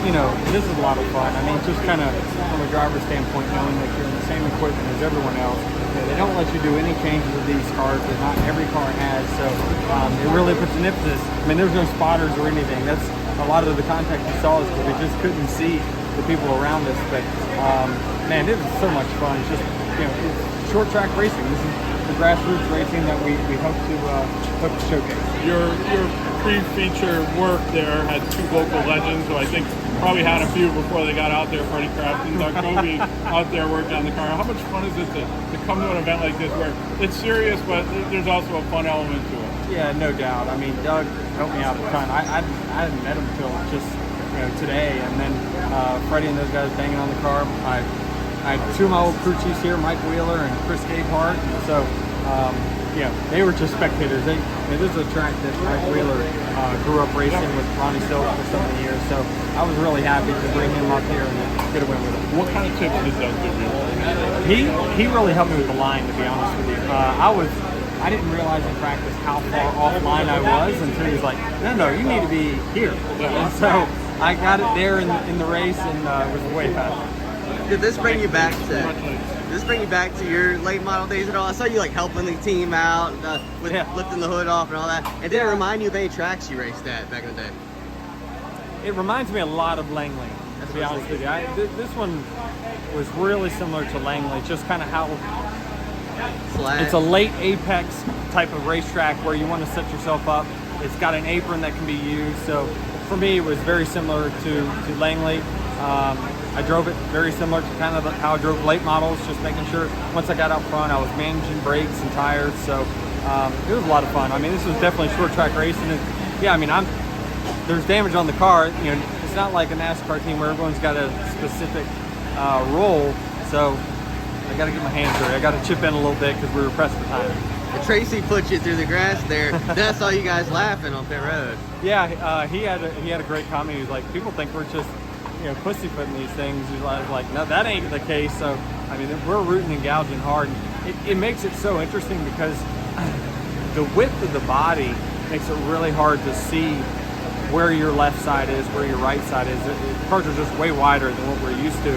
You know, this is a lot of fun. I mean, just kind of from a driver's standpoint, knowing that you're in the same equipment as everyone else. You know, they don't let you do any changes with these cars that not every car has. So it really puts an emphasis. I mean, there's no spotters or anything. That's a lot of the contact you saw is because we just couldn't see the people around us. But man, it was so much fun. It's just, you know, it's short track racing. This is the grassroots racing that we hope to showcase. Your pre-feature work there had two local legends who I think probably had a few before they got out there. Freddie Kraft and Doug Kobe out there working on the car. How much fun is it to come to an event like this where it's serious, but there's also a fun element to it? Yeah, no doubt. I mean, Doug helped me out a ton. I hadn't met him until just today, and then Freddie and those guys banging on the car. I had two of my old crew chiefs here, Mike Wheeler and Chris Gabehart. So, they were just spectators. This is a track that Mike Wheeler grew up racing with Ronnie Silk for so many years. So I was really happy to bring him up here and get a win with him. What kind of tips did Doug give you? He really helped me with the line, to be honest with you. I didn't realize in practice how far offline I was until he was like, no, you need to be here. And so I got it there in the race and was way faster. Did this bring you back to your late model days at all? I saw you like helping the team out with lifting the hood off and all that. And did it remind you of any tracks you raced at back in the day? It reminds me a lot of Langley, to be honest with you. This one was really similar to Langley, just kind of how it's a late apex type of racetrack where you want to set yourself up. It's got an apron that can be used. So for me, it was very similar to Langley. I drove it very similar to kind of how I drove late models, just making sure once I got out front, I was managing brakes and tires. So it was a lot of fun. I mean, this was definitely short track racing. And yeah, I mean, there's damage on the car. You know, it's not like a NASCAR team where everyone's got a specific role. So I got to get my hands dirty. I got to chip in a little bit because we were pressed for time. And Tracy put you through the grass there. Then I saw you guys laughing on pit road. Yeah, he had a great comment. He was like, people think we're just pussyfooting these things. He's like, no, that ain't the case. So I mean, we're rooting and gouging hard. It makes it so interesting because the width of the body makes it really hard to see where your left side is, where your right side is. The cars are just way wider than what we're used to.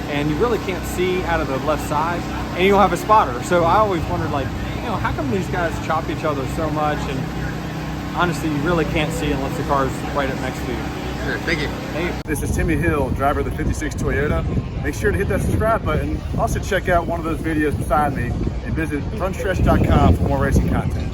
And you really can't see out of the left side, and you don't have a spotter. So I always wondered, like, how come these guys chop each other so much? And honestly, you really can't see unless the car's right up next to you. Sure, thank you. Thank you. This is Timmy Hill, driver of the 56 Toyota. Make sure to hit that subscribe button. Also check out one of those videos beside me and visit frontstretch.com for more racing content.